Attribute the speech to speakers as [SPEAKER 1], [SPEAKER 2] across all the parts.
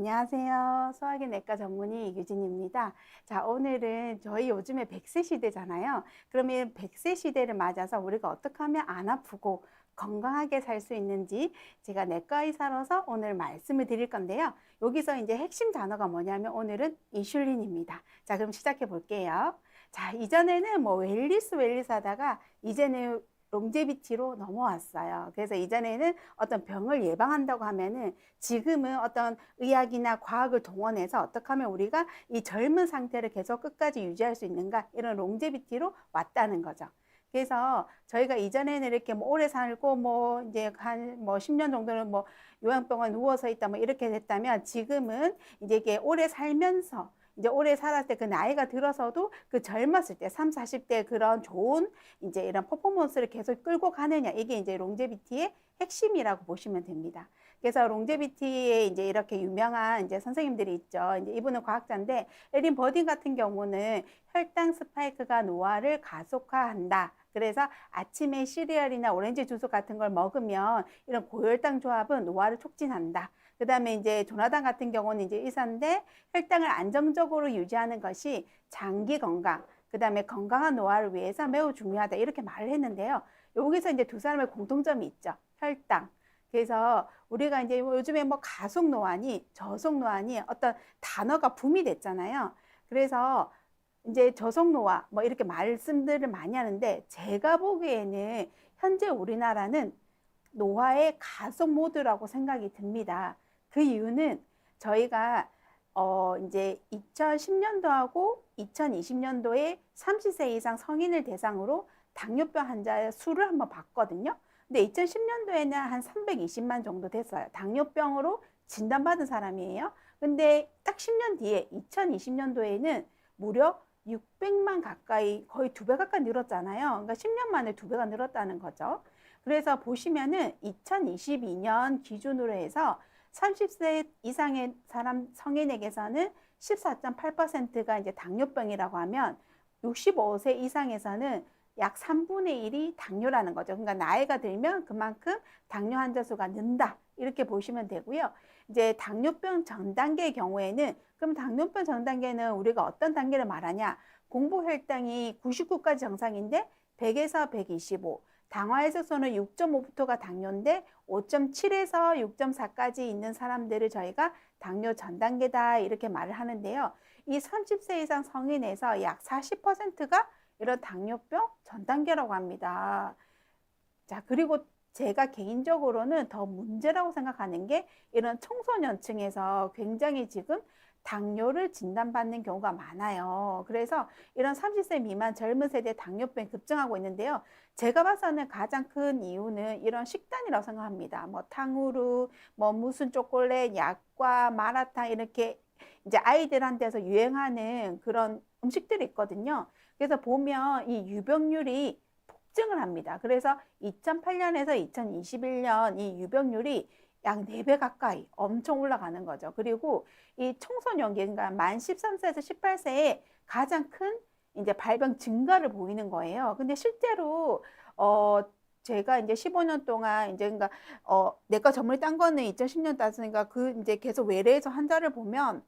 [SPEAKER 1] 안녕하세요. 소화기 내과 전문의 이규진입니다. 자, 오늘은 저희 요즘에 100세 시대잖아요. 그러면 100세 시대를 맞아서 우리가 어떻게 하면 안 아프고 건강하게 살 수 있는지 제가 내과 의사로서 오늘 말씀을 드릴 건데요. 여기서 이제 핵심 단어가 뭐냐면 오늘은 인슐린입니다. 자, 그럼 시작해 볼게요. 자, 이전에는 뭐 웰리스 하다가 이제는 롱제비티로 넘어왔어요. 그래서 이전에는 어떤 병을 예방한다고 하면은 지금은 어떤 의학이나 과학을 동원해서 어떻게 하면 우리가 이 젊은 상태를 계속 끝까지 유지할 수 있는가, 이런 롱제비티로 왔다는 거죠. 그래서 저희가 이전에는 이렇게 뭐 오래 살고 뭐 이제 한 뭐 10년 정도는 뭐 요양병원 누워서 있다 뭐 이렇게 됐다면, 지금은 이제 이게 오래 살면서 이제 오래 살았을 때 그 나이가 들어서도 그 젊었을 때 3, 40대 그런 좋은 이제 이런 퍼포먼스를 계속 끌고 가느냐, 이게 이제 롱제비티의 핵심이라고 보시면 됩니다. 그래서 롱제비티에 이제 이렇게 유명한 이제 선생님들이 있죠. 이제 이분은 과학자인데, 에린 버딩 같은 경우는 혈당 스파이크가 노화를 가속화한다. 그래서 아침에 시리얼이나 오렌지 주스 같은 걸 먹으면 이런 고혈당 조합은 노화를 촉진한다. 그 다음에 이제 조나단 같은 경우는 이제 의사인데, 혈당을 안정적으로 유지하는 것이 장기 건강, 그 다음에 건강한 노화를 위해서 매우 중요하다, 이렇게 말을 했는데요. 여기서 이제 두 사람의 공통점이 있죠. 혈당. 그래서 우리가 이제 요즘에 뭐 가속 노화니 저속 노화니 어떤 단어가 붐이 됐잖아요. 그래서 이제 저속 노화 뭐 이렇게 말씀들을 많이 하는데, 제가 보기에는 현재 우리나라는 노화의 가속 모드라고 생각이 듭니다. 그 이유는 저희가 이제 2010년도하고 2020년도에 30세 이상 성인을 대상으로 당뇨병 환자의 수를 한번 봤거든요. 근데 2010년도에는 한 320만 정도 됐어요. 당뇨병으로 진단받은 사람이에요. 근데 딱 10년 뒤에 2020년도에는 무려 600만 가까이, 거의 2배 가까이 늘었잖아요. 그러니까 10년 만에 2배가 늘었다는 거죠. 그래서 보시면은 2022년 기준으로 해서 30세 이상의 사람 성인에게서는 14.8%가 이제 당뇨병이라고 하면, 65세 이상에서는 약 3분의 1이 당뇨라는 거죠. 그러니까 나이가 들면 그만큼 당뇨 환자 수가 는다, 이렇게 보시면 되고요. 이제 당뇨병 전 단계의 경우에는, 그럼 당뇨병 전 단계는 우리가 어떤 단계를 말하냐? 공복 혈당이 99까지 정상인데 100에서 125, 당화혈색소는 6.5부터가 당뇨인데 5.7에서 6.4까지 있는 사람들을 저희가 당뇨 전 단계다, 이렇게 말을 하는데요. 이 30세 이상 성인에서 약 40%가 이런 당뇨병 전 단계라고 합니다. 자, 그리고 제가 개인적으로는 더 문제라고 생각하는 게, 이런 청소년층에서 굉장히 지금 당뇨를 진단받는 경우가 많아요. 그래서 이런 30세 미만 젊은 세대 당뇨병이 급증하고 있는데요. 제가 봐서는 가장 큰 이유는 이런 식단이라고 생각합니다. 뭐 탕후루, 뭐 무슨 초콜릿, 약과 마라탕, 이렇게 이제 아이들한테서 유행하는 그런 음식들이 있거든요. 그래서 보면 이 유병률이 폭증을 합니다. 그래서 2008년에서 2021년 이 유병률이 약 4배 가까이 엄청 올라가는 거죠. 그리고 이 청소년기, 그러니까 만 13세에서 18세에 가장 큰 이제 발병 증가를 보이는 거예요. 근데 실제로 제가 이제 15년 동안 이제 그러니까 내과 전문의 딴 거는 2010년 땄으니까 그 이제 계속 외래에서 환자를 보면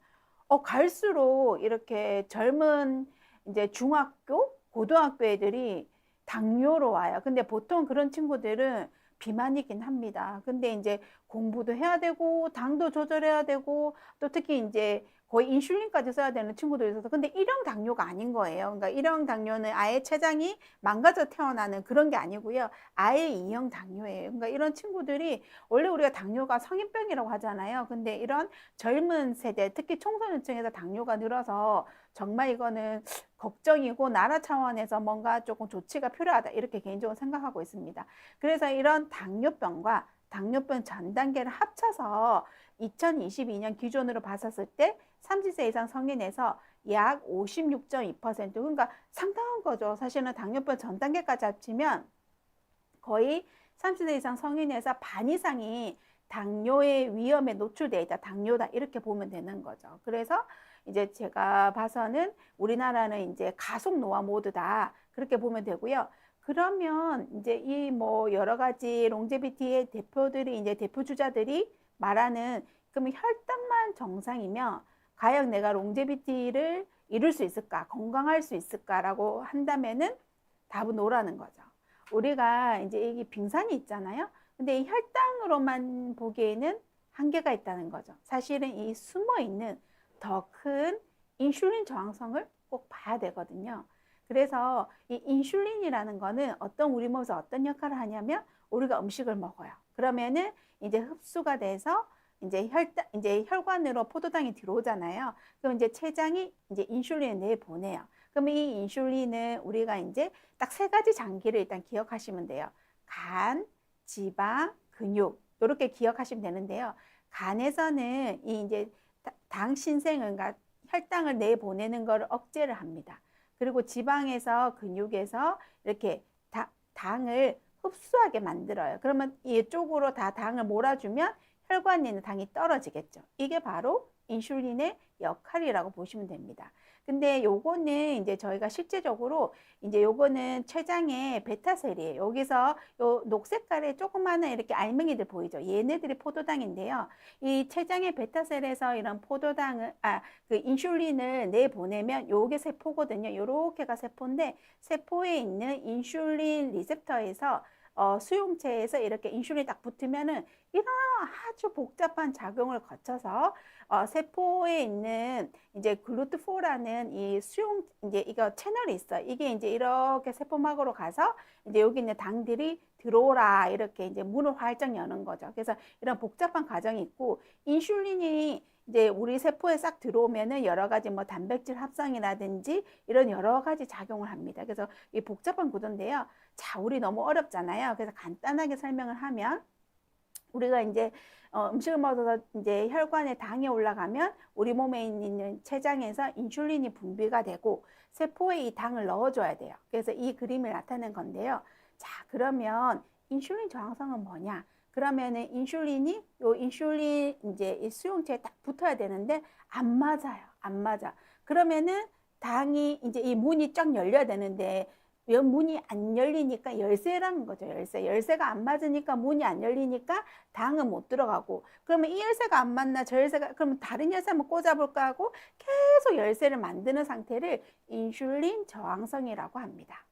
[SPEAKER 1] 갈수록 이렇게 젊은 이제 중학교, 고등학교 애들이 당뇨로 와요. 근데 보통 그런 친구들은 비만이긴 합니다. 근데 이제 공부도 해야 되고 당도 조절해야 되고 또 특히 이제 거의 인슐린까지 써야 되는 친구도 있어서, 근데 1형 당뇨가 아닌 거예요. 그러니까 1형 당뇨는 아예 췌장이 망가져 태어나는 그런 게 아니고요. 아예 2형 당뇨예요. 그러니까 이런 친구들이, 원래 우리가 당뇨가 성인병이라고 하잖아요. 근데 이런 젊은 세대, 특히 청소년층에서 당뇨가 늘어서 정말 이거는 걱정이고 나라 차원에서 뭔가 조금 조치가 필요하다, 이렇게 개인적으로 생각하고 있습니다. 그래서 이런 당뇨병과 당뇨병 전 단계를 합쳐서 2022년 기준으로 봤었을 때 30세 이상 성인에서 약 56.2%, 그러니까 상당한 거죠. 사실은 당뇨병 전 단계까지 합치면 거의 30세 이상 성인에서 반 이상이 당뇨의 위험에 노출되어 있다, 당뇨다, 이렇게 보면 되는 거죠. 그래서 이제 제가 봐서는 우리나라는 이제 가속 노화 모드다, 그렇게 보면 되고요. 그러면 이제 이 뭐 여러 가지 롱제비티의 대표들이, 이제 대표 주자들이 말하는 그러면 혈당만 정상이면 과연 내가 롱제비티를 이룰 수 있을까? 건강할 수 있을까라고 한다면은 답은 노라는 거죠. 우리가 이제 이게 빙산이 있잖아요. 근데 이 혈당으로만 보기에는 한계가 있다는 거죠. 사실은 이 숨어 있는 더 큰 인슐린 저항성을 꼭 봐야 되거든요. 그래서 이 인슐린이라는 거는 우리 몸에서 어떤 역할을 하냐면 우리가 음식을 먹어요. 그러면은 이제 흡수가 돼서 이제 혈관으로 포도당이 들어오잖아요. 그럼 이제 췌장이 이제 인슐린을 내보내요. 그러면 이 인슐린은 우리가 이제 딱 세 가지 장기를 일단 기억하시면 돼요. 간, 지방, 근육 이렇게 기억하시면 되는데요. 간에서는 이 이제 당 신생을, 그러니까 혈당을 내보내는 것을 억제를 합니다. 그리고 지방에서 근육에서 이렇게 당을 흡수하게 만들어요. 그러면 이쪽으로 다 당을 몰아주면 혈관에 있는 당이 떨어지겠죠. 이게 바로 인슐린의 역할이라고 보시면 됩니다. 근데 요거는 이제 저희가 실제적으로 이제 요거는 췌장의 베타셀이에요. 여기서 요 녹색깔의 조그마한 이렇게 알맹이들 보이죠? 얘네들이 포도당인데요. 이 췌장의 베타셀에서 이런 포도당을, 그 인슐린을 내보내면 요게 세포거든요. 요렇게가 세포인데 세포에 있는 인슐린 리셉터에서 수용체에서 이렇게 인슐린이 딱 붙으면은 이런 아주 복잡한 작용을 거쳐서 세포에 있는 이제 글루트4라는 이 이제 이거 채널이 있어. 이게 이제 이렇게 세포막으로 가서 이제 여기 있는 당들이 들어오라 이렇게 이제 문을 활짝 여는 거죠. 그래서 이런 복잡한 과정이 있고 인슐린이 이제 우리 세포에 싹 들어오면은 여러 가지 뭐 단백질 합성이라든지 이런 여러 가지 작용을 합니다. 그래서 이 복잡한 구조인데요. 자, 우리 너무 어렵잖아요. 그래서 간단하게 설명을 하면 우리가 이제 음식을 먹어서 이제 혈관에 당이 올라가면 우리 몸에 있는 췌장에서 인슐린이 분비가 되고 세포에 이 당을 넣어줘야 돼요. 그래서 이 그림을 나타낸 건데요. 자, 그러면 인슐린 저항성은 뭐냐? 그러면은 인슐린이 인슐린 이제 이 수용체에 딱 붙어야 되는데 안 맞아요. 안 맞아. 그러면은 당이 이제 이 문이 쫙 열려야 되는데 문이 안 열리니까 열쇠라는 거죠. 열쇠가 안 맞으니까 문이 안 열리니까 당은 못 들어가고 그러면 이 열쇠가 안 맞나 저 열쇠가 그러면 다른 열쇠 한번 꽂아볼까 하고 계속 열쇠를 만드는 상태를 인슐린 저항성이라고 합니다.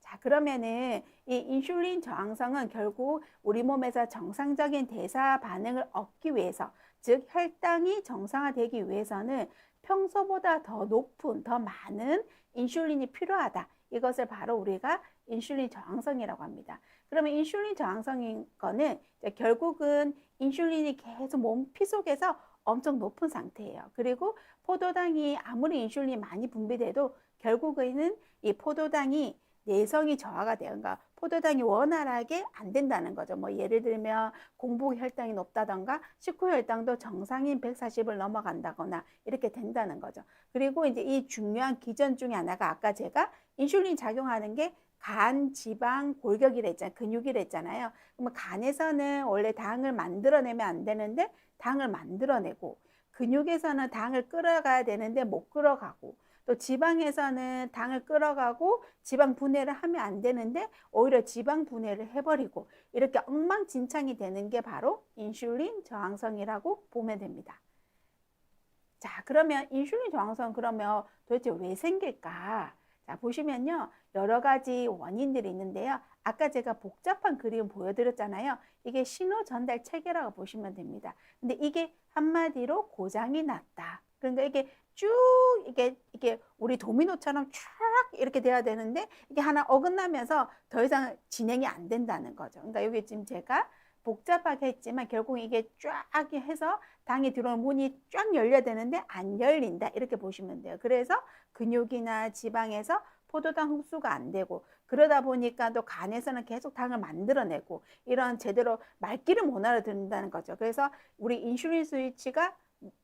[SPEAKER 1] 자, 그러면은 이 인슐린 저항성은 결국 우리 몸에서 정상적인 대사 반응을 얻기 위해서 즉 혈당이 정상화되기 위해서는 평소보다 더 높은 더 많은 인슐린이 필요하다. 이것을 바로 우리가 인슐린 저항성이라고 합니다. 그러면 인슐린 저항성인 거는 결국은 인슐린이 계속 몸 피 속에서 엄청 높은 상태예요. 그리고 포도당이 아무리 인슐린이 많이 분비돼도 결국에는 이 포도당이 내성이 저하가 돼요. 그러니까 포도당이 원활하게 안 된다는 거죠. 뭐 예를 들면 공복 혈당이 높다던가 식후 혈당도 정상인 140을 넘어간다거나 이렇게 된다는 거죠. 그리고 이제 이 중요한 기전 중에 하나가 아까 제가 인슐린 작용하는 게 간, 지방, 골격이라 했잖아요. 근육이라 했잖아요. 그러면 간에서는 원래 당을 만들어내면 안 되는데 당을 만들어내고 근육에서는 당을 끌어가야 되는데 못 끌어가고 또 지방에서는 당을 끌어가고 지방 분해를 하면 안 되는데 오히려 지방 분해를 해버리고 이렇게 엉망진창이 되는 게 바로 인슐린 저항성이라고 보면 됩니다. 자, 그러면 인슐린 저항성 그러면 도대체 왜 생길까? 자, 보시면요. 여러 가지 원인들이 있는데요. 아까 제가 복잡한 그림 보여드렸잖아요. 이게 신호 전달 체계라고 보시면 됩니다. 근데 이게 한마디로 고장이 났다. 그러니까 이게 쭉 이게 우리 도미노처럼 쫙 이렇게 돼야 되는데 이게 하나 어긋나면서 더 이상 진행이 안 된다는 거죠. 그러니까 여기 지금 제가 복잡하게 했지만 결국 이게 쫙 해서 당이 들어오는 문이 쫙 열려야 되는데 안 열린다. 이렇게 보시면 돼요. 그래서 근육이나 지방에서 포도당 흡수가 안 되고 그러다 보니까 또 간에서는 계속 당을 만들어내고 이런 제대로 말귀를 못 알아듣는다는 거죠. 그래서 우리 인슐린 스위치가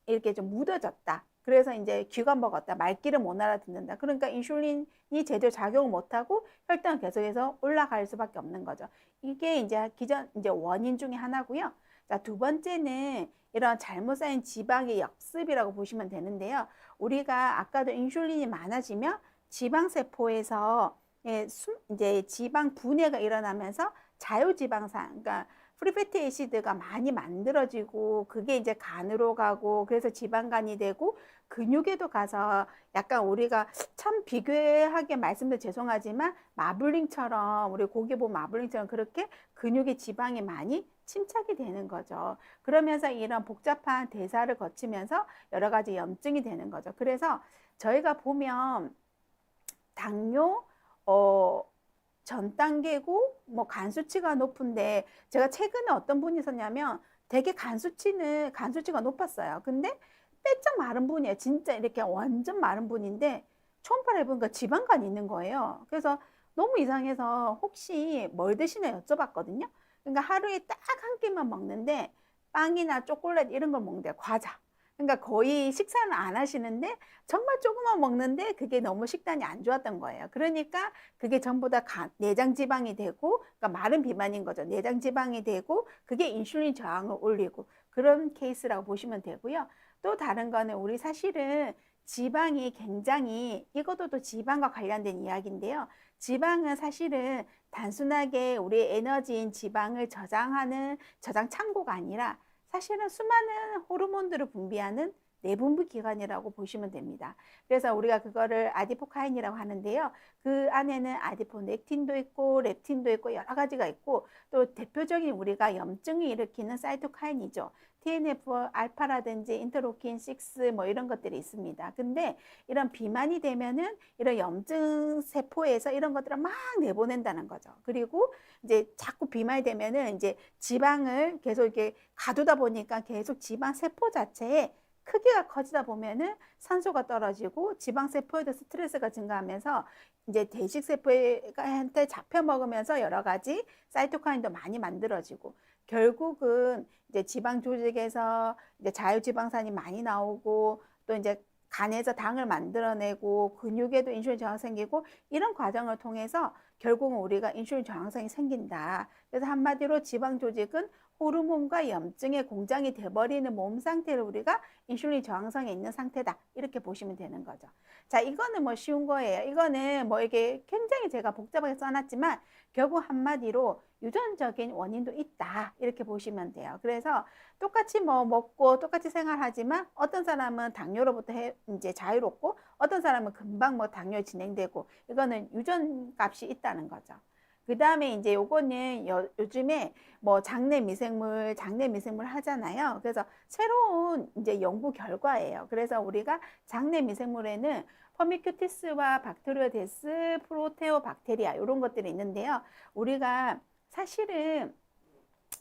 [SPEAKER 1] 이렇게 좀 묻어졌다. 그래서 이제 귀가 먹었다. 말귀를 못 알아듣는다. 그러니까 인슐린이 제대로 작용을 못하고 혈당은 계속해서 올라갈 수밖에 없는 거죠. 이게 이제 이제 원인 중에 하나고요. 자, 두 번째는 이런 잘못 쌓인 지방의 역습이라고 보시면 되는데요. 우리가 아까도 인슐린이 많아지면 지방세포에서 이제 지방 분해가 일어나면서 자유지방산, 그러니까 프리패티 애시드가 많이 만들어지고 그게 이제 간으로 가고 그래서 지방간이 되고 근육에도 가서 약간 우리가 참 비교하게 말씀드려 죄송하지만 마블링처럼 우리 고기 보면 마블링처럼 그렇게 근육에 지방이 많이 침착이 되는 거죠. 그러면서 이런 복잡한 대사를 거치면서 여러 가지 염증이 되는 거죠. 그래서 저희가 보면 당뇨 전 단계고 뭐 간 수치가 높은데 제가 최근에 어떤 분이 있었냐면 되게 간 수치가 높았어요. 근데 빼짝 마른 분이에요. 진짜 이렇게 완전 마른 분인데 초음파를 해보니까 지방간이 있는 거예요. 그래서 너무 이상해서 혹시 뭘 드시나 여쭤봤거든요. 그러니까 하루에 딱 한 끼만 먹는데 빵이나 초콜릿 이런 걸 먹는데요. 과자. 그러니까 거의 식사는 안 하시는데 정말 조금만 먹는데 그게 너무 식단이 안 좋았던 거예요. 그러니까 그게 전부 다 내장 지방이 되고, 그러니까 마른 비만인 거죠. 내장 지방이 되고 그게 인슐린 저항을 올리고 그런 케이스라고 보시면 되고요. 또 다른 거는 우리 사실은 지방이 굉장히 이것도 또 지방과 관련된 이야기인데요. 지방은 사실은 단순하게 우리의 에너지인 지방을 저장하는 저장 창고가 아니라 사실은 수많은 호르몬들을 분비하는 내분비 기관이라고 보시면 됩니다. 그래서 우리가 그거를 아디포카인이라고 하는데요. 그 안에는 아디포넥틴도 있고 렙틴도 있고 여러 가지가 있고 또 대표적인 우리가 염증을 일으키는 사이토카인이죠. TNF 알파라든지 인터로킨 6 뭐 이런 것들이 있습니다. 근데 이런 비만이 되면은 이런 염증 세포에서 이런 것들을 막 내보낸다는 거죠. 그리고 이제 자꾸 비만이 되면은 이제 지방을 계속 이렇게 가두다 보니까 계속 지방 세포 자체에 크기가 커지다 보면은 산소가 떨어지고 지방 세포에도 스트레스가 증가하면서 이제 대식 세포한테 잡혀 먹으면서 여러 가지 사이토카인도 많이 만들어지고 결국은 이제 지방 조직에서 이제 자유지방산이 많이 나오고 또 이제 간에서 당을 만들어내고 근육에도 인슐린 저항 생기고 이런 과정을 통해서 결국은 우리가 인슐린 저항성이 생긴다. 그래서 한마디로 지방 조직은 호르몬과 염증의 공장이 돼버리는 몸 상태를 우리가 인슐린 저항성에 있는 상태다. 이렇게 보시면 되는 거죠. 자, 이거는 뭐 쉬운 거예요. 이거는 뭐 이게 굉장히 제가 복잡하게 써놨지만 결국 한마디로 유전적인 원인도 있다. 이렇게 보시면 돼요. 그래서 똑같이 뭐 먹고 똑같이 생활하지만 어떤 사람은 당뇨로부터 이제 자유롭고 어떤 사람은 금방 뭐 당뇨 진행되고 이거는 유전 값이 있다는 거죠. 그 다음에 이제 요거는 요즘에 뭐 장내 미생물 하잖아요. 그래서 새로운 이제 연구 결과예요. 그래서 우리가 장내 미생물에는 퍼미큐티스와 박테리오데스, 프로테오박테리아 이런 것들이 있는데요. 우리가 사실은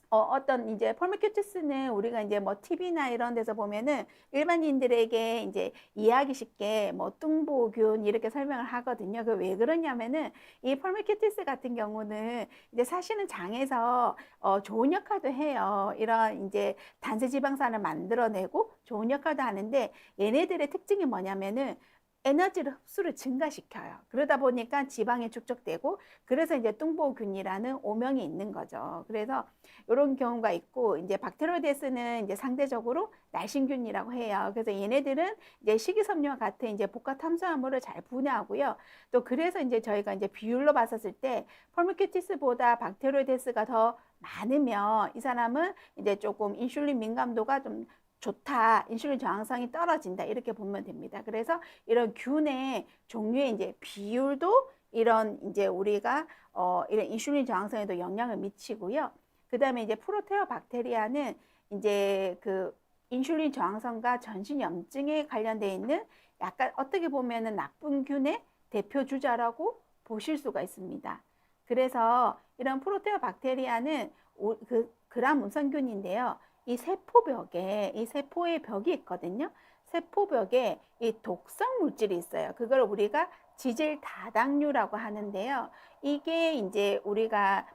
[SPEAKER 1] 어떤 이제 펄미큐티스는 우리가 이제 뭐 TV나 이런 데서 보면은 일반인들에게 이제 이해하기 쉽게 뭐 뚱보균 이렇게 설명을 하거든요. 그 왜 그러냐면은 이 펄미큐티스 같은 경우는 이제 사실은 장에서 좋은 역할도 해요. 이런 이제 단세 지방산을 만들어내고 좋은 역할도 하는데 얘네들의 특징이 뭐냐면은 에너지를 흡수를 증가시켜요. 그러다 보니까 지방이 축적되고 그래서 이제 뚱보균이라는 오명이 있는 거죠. 그래서 이런 경우가 있고 이제 박테로이데스는 이제 상대적으로 날씬균이라고 해요. 그래서 얘네들은 이제 식이섬유와 같은 이제 복합 탄수화물을 잘 분해하고요. 또 그래서 이제 저희가 이제 비율로 봤었을 때 펄미큐티스보다 박테로이데스가 더 많으면 이 사람은 이제 조금 인슐린 민감도가 좀 좋다. 인슐린 저항성이 떨어진다. 이렇게 보면 됩니다. 그래서 이런 균의 종류의 이제 비율도 이런 이제 우리가 이런 인슐린 저항성에도 영향을 미치고요. 그 다음에 이제 프로테오박테리아는 이제 그 인슐린 저항성과 전신 염증에 관련되어 있는 약간 어떻게 보면은 나쁜 균의 대표 주자라고 보실 수가 있습니다. 그래서 이런 프로테오박테리아는 그 그람 운선균인데요. 이 세포벽에 이 세포의 벽이 있거든요. 세포벽에 이 독성 물질이 있어요. 그걸 우리가 지질 다당류라고 하는데요. 이게 이제 우리가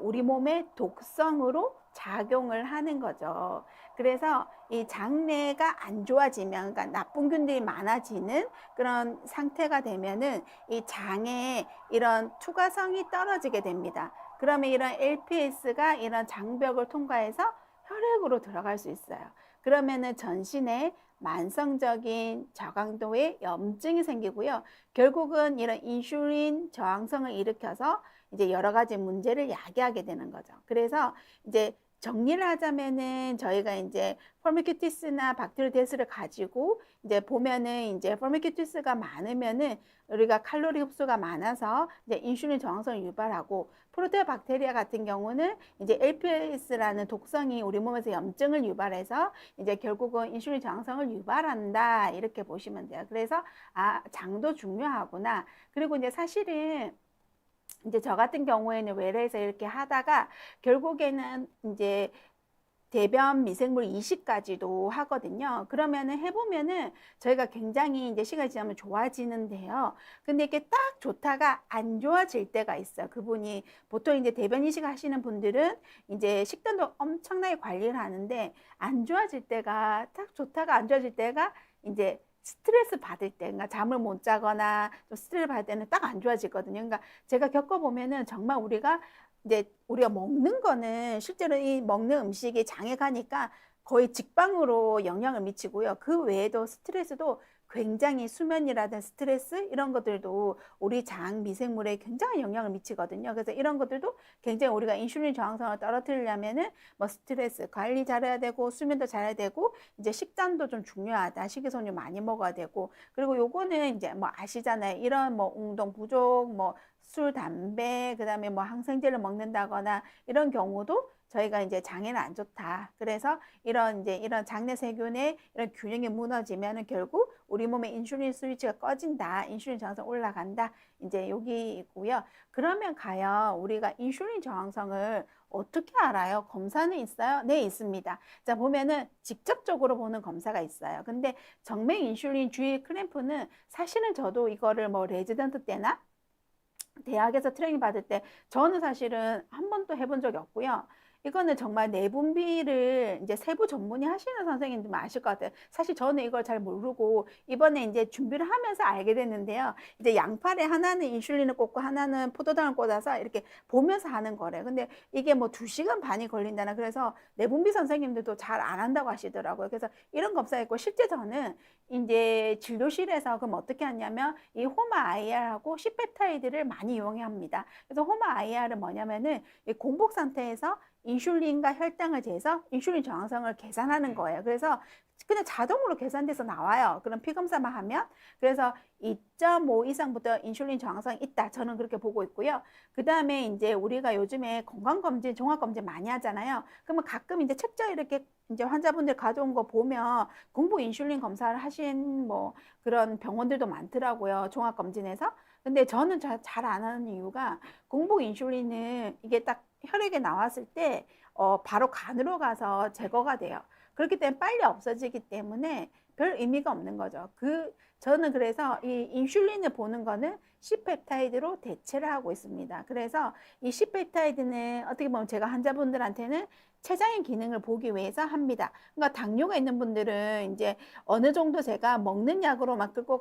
[SPEAKER 1] 우리 몸의 독성으로 작용을 하는 거죠. 그래서 이 장내가 안 좋아지면, 그러니까 나쁜 균들이 많아지는 그런 상태가 되면은 이 장에 이런 투과성이 떨어지게 됩니다. 그러면 이런 LPS가 이런 장벽을 통과해서 혈액으로 들어갈 수 있어요. 그러면은 전신에 만성적인 저강도의 염증이 생기고요. 결국은 이런 인슐린 저항성을 일으켜서 이제 여러 가지 문제를 야기하게 되는 거죠. 그래서 이제 정리를 하자면은 저희가 이제 폴리큐티스나 박테리오데스를 가지고 이제 보면은 이제 폴리큐티스가 많으면은 우리가 칼로리 흡수가 많아서 이제 인슐린 저항성을 유발하고, 프로테오박테리아 같은 경우는 이제 LPS라는 독성이 우리 몸에서 염증을 유발해서 이제 결국은 인슐린 저항성을 유발한다, 이렇게 보시면 돼요. 그래서 장도 중요하구나. 그리고 이제 사실은 이제 저 같은 경우에는 외래에서 이렇게 하다가 결국에는 이제 대변 미생물 이식까지도 하거든요. 그러면은 해보면은 저희가 굉장히 이제 시간이 지나면 좋아지는데요. 근데 이게 딱 좋다가 안 좋아질 때가 있어요. 그분이 보통 이제 대변 이식 하시는 분들은 이제 식단도 엄청나게 관리를 하는데, 안 좋아질 때가, 딱 좋다가 안 좋아질 때가 이제 스트레스 받을 때, 그러니까 잠을 못 자거나 좀 스트레스 받을 때는 딱 안 좋아지거든요. 그러니까 제가 겪어보면은 정말 우리가 먹는 거는 실제로 이 먹는 음식이 장에 가니까 거의 직방으로 영향을 미치고요. 그 외에도 스트레스도 굉장히, 수면이라든 스트레스 이런 것들도 우리 장 미생물에 굉장히 영향을 미치거든요. 그래서 이런 것들도 굉장히 우리가 인슐린 저항성을 떨어뜨리려면은 뭐 스트레스 관리 잘해야 되고, 수면도 잘해야 되고, 이제 식단도 좀 중요하다. 식이섬유 많이 먹어야 되고, 그리고 요거는 이제 뭐 아시잖아요. 이런 뭐 운동 부족, 뭐 술, 담배, 그다음에 뭐 항생제를 먹는다거나 이런 경우도 저희가 이제 장에는 안 좋다. 그래서 이런 장내 세균의 이런 균형이 무너지면은 결국 우리 몸의 인슐린 스위치가 꺼진다. 인슐린 저항성 올라간다. 이제 여기 있고요. 그러면 과연 우리가 인슐린 저항성을 어떻게 알아요? 검사는 있어요? 네, 있습니다. 자, 보면은 직접적으로 보는 검사가 있어요. 근데 정맥 인슐린 주의 클램프는 사실은 저도 이거를 뭐 레지던트 때나 대학에서 트레이닝 받을 때 저는 사실은 한 번도 해본 적이 없고요. 이거는 정말 내분비를 이제 세부 전문의 하시는 선생님들 아실 것 같아요. 사실 저는 이걸 잘 모르고 이번에 이제 준비를 하면서 알게 됐는데요. 이제 양팔에 하나는 인슐린을 꽂고 하나는 포도당을 꽂아서 이렇게 보면서 하는 거래요. 근데 이게 뭐 2시간 반이 걸린다나, 그래서 내분비 선생님들도 잘 안 한다고 하시더라고요. 그래서 이런 검사했고, 실제 저는 이제 진료실에서 그럼 어떻게 하냐면 이 호마 IR하고 C펩타이드를 많이 이용합니다. 그래서 호마 IR은 뭐냐면은 이 공복 상태에서 인슐린과 혈당을 재서 인슐린 저항성을 계산하는 거예요. 그래서 그냥 자동으로 계산돼서 나와요. 그럼 피 검사만 하면. 그래서 2.5 이상부터 인슐린 저항성이 있다. 저는 그렇게 보고 있고요. 그 다음에 이제 우리가 요즘에 건강검진, 종합검진 많이 하잖아요. 그러면 가끔 이제 책자 이렇게 이제 환자분들 가져온 거 보면 공복 인슐린 검사를 하신 뭐 그런 병원들도 많더라고요. 종합검진에서. 근데 저는 잘 안 하는 이유가, 공복 인슐린은 이게 딱 혈액에 나왔을 때 바로 간으로 가서 제거가 돼요. 그렇기 때문에 빨리 없어지기 때문에 별 의미가 없는 거죠. 저는 그래서 이 인슐린을 보는 거는 C펩타이드로 대체를 하고 있습니다. 그래서 이 C펩타이드는 어떻게 보면 제가 환자분들한테는 췌장의 기능을 보기 위해서 합니다. 그러니까 당뇨가 있는 분들은 이제 어느 정도 제가 먹는 약으로만 끌고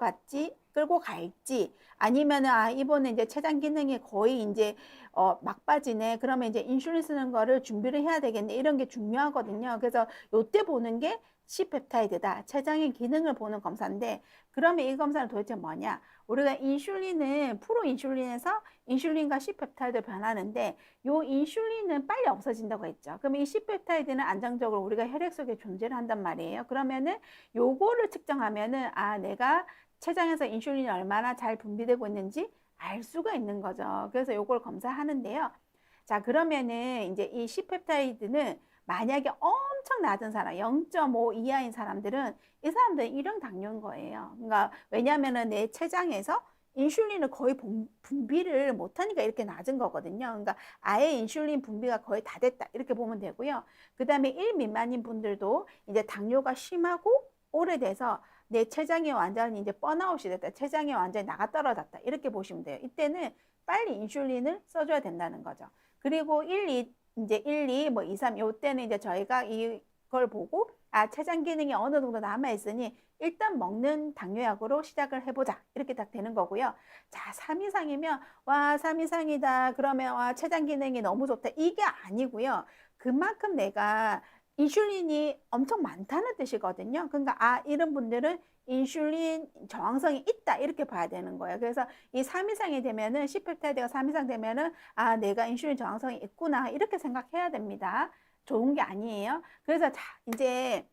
[SPEAKER 1] 갈지, 아니면은 이번에 이제 췌장 기능이 거의 이제 막빠지네. 그러면 이제 인슐린 쓰는 거를 준비를 해야 되겠네. 이런 게 중요하거든요. 그래서 요때 보는 게 C펩타이드다. 췌장의 기능을 보는 검사인데, 그러면 이 검사는 도대체 뭐냐? 우리가 인슐린은 프로인슐린에서 인슐린과 C펩타이드 변하는데, 요 인슐린은 빨리 없어진다고 했죠. 그러면 이 C펩타이드는 안정적으로 우리가 혈액 속에 존재를 한단 말이에요. 그러면은 요거를 측정하면은 내가 췌장에서 인슐린이 얼마나 잘 분비되고 있는지 알 수가 있는 거죠. 그래서 요걸 검사하는데요. 자, 그러면은 이제 이 C펩타이드는 만약에 엄청 낮은 사람, 0.5 이하인 사람들은 이 사람들은 일형 당뇨인 거예요. 그러니까 왜냐하면은 내 췌장에서 인슐린을 거의 분비를 못하니까 이렇게 낮은 거거든요. 그러니까 아예 인슐린 분비가 거의 다 됐다, 이렇게 보면 되고요. 그 다음에 1 미만인 분들도 이제 당뇨가 심하고 오래돼서 내 췌장이 완전히 이제 번아웃이 됐다, 췌장이 완전히 나가 떨어졌다, 이렇게 보시면 돼요. 이때는 빨리 인슐린을 써줘야 된다는 거죠. 그리고 1, 2, 이제 1, 2, 뭐 2, 3, 요때는 이제 저희가 이걸 보고 췌장 기능이 어느 정도 남아있으니 일단 먹는 당뇨약으로 시작을 해보자, 이렇게 딱 되는 거고요. 자, 3 이상이면 3 이상이다 그러면 췌장 기능이 너무 좋다, 이게 아니고요. 그만큼 내가 인슐린이 엄청 많다는 뜻이거든요. 그러니까 이런 분들은 인슐린 저항성이 있다, 이렇게 봐야 되는 거예요. 그래서 이 3 이상이 되면은, C펩타이드가 3 이상 되면은 내가 인슐린 저항성이 있구나, 이렇게 생각해야 됩니다. 좋은 게 아니에요. 그래서 이제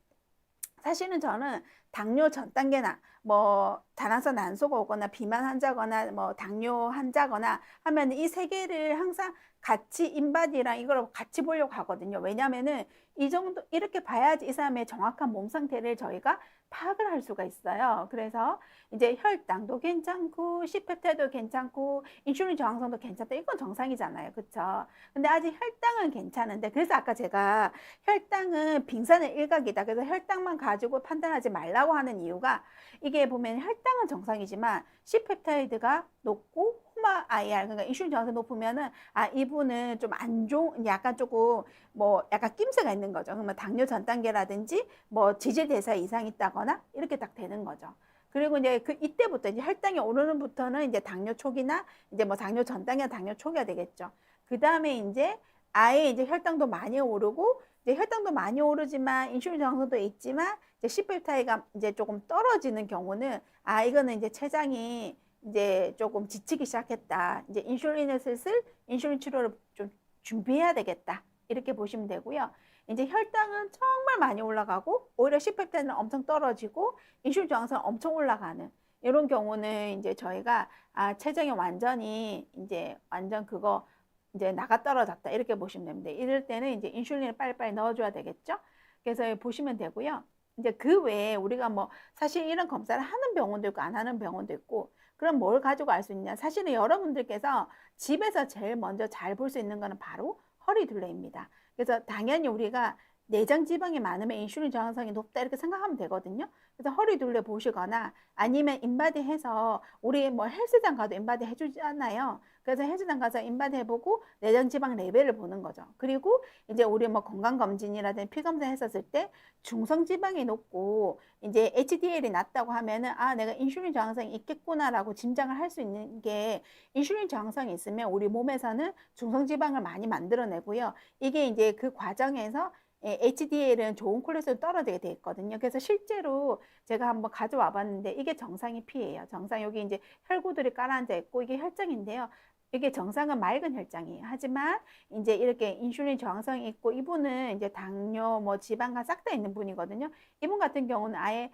[SPEAKER 1] 사실은 저는 당뇨 전 단계나 뭐 다나선 난소가 오거나 비만 환자거나 뭐 당뇨 환자거나 하면 이 세 개를 항상 같이 인바디랑 이걸 같이 보려고 하거든요. 왜냐면은 이 정도 이렇게 봐야지 이 사람의 정확한 몸 상태를 저희가 파악을 할 수가 있어요. 그래서 이제 혈당도 괜찮고 C페프타이드도 괜찮고 인슐린 저항성도 괜찮다. 이건 정상이잖아요. 그렇죠? 근데 아직 혈당은 괜찮은데 그래서 아까 제가 혈당은 빙산의 일각이다. 그래서 혈당만 가지고 판단하지 말라고 하는 이유가 이게 보면 혈당은 정상이지만 C페프타이드가 높고 호마 IR 그러니까 인슐린 저항성이 높으면은 아 이분은 좀 안 좋은 약간 조금 뭐 약간 낌새가 있는 거죠. 그러면 당뇨 전 단계라든지 뭐 지질 대사 이상 있다거나 이렇게 딱 되는 거죠. 그리고 이제 그 이때부터 이제 혈당이 오르는부터는 이제 당뇨 초기나 이제 뭐 당뇨 전 단계나 당뇨 초기가 되겠죠. 그 다음에 이제 아예 이제 혈당도 많이 오르고 이제 혈당도 많이 오르지만 인슐린 저항성도 있지만 이제 C페프타이드가 이제 조금 떨어지는 경우는 아 이거는 이제 췌장이 이제 조금 지치기 시작했다. 이제 인슐린을 슬슬 인슐린 치료를 좀 준비해야 되겠다. 이렇게 보시면 되고요. 이제 혈당은 정말 많이 올라가고 오히려 C페프타이드는 엄청 떨어지고 인슐린 저항성은 엄청 올라가는 이런 경우는 이제 저희가 아 췌장이 완전히 이제 완전 그거 이제 나가 떨어졌다 이렇게 보시면 됩니다. 이럴 때는 이제 인슐린을 빨리빨리 넣어줘야 되겠죠. 그래서 보시면 되고요. 이제 그 외에 우리가 뭐 사실 이런 검사를 하는 병원도 있고 안 하는 병원도 있고 그럼 뭘 가지고 알 수 있냐? 사실은 여러분들께서 집에서 제일 먼저 잘 볼 수 있는 거는 바로 허리둘레입니다. 그래서 당연히 우리가 내장 지방이 많으면 인슐린 저항성이 높다 이렇게 생각하면 되거든요. 그래서 허리둘레 보시거나 아니면 인바디 해서 우리 뭐 헬스장 가도 인바디 해주잖아요. 그래서 헬스장 가서 인바디 해보고 내장 지방 레벨을 보는 거죠. 그리고 이제 우리 뭐 건강검진이라든지 피검사 했었을 때 중성 지방이 높고 이제 HDL이 낮다고 하면은 아 내가 인슐린 저항성이 있겠구나라고 짐작을 할 수 있는 게 인슐린 저항성이 있으면 우리 몸에서는 중성 지방을 많이 만들어내고요. 이게 이제 그 과정에서 HDL은 좋은 콜레스테롤 떨어지게 돼 있거든요. 그래서 실제로 제가 한번 가져와 봤는데 이게 정상이 P예요. 정상 여기 이제 혈구들이 깔아앉아 있고 이게 혈장인데요. 이게 정상은 맑은 혈장이에요. 하지만 이제 이렇게 인슐린 저항성이 있고 이분은 이제 당뇨, 뭐 지방간 싹 다 있는 분이거든요. 이분 같은 경우는 아예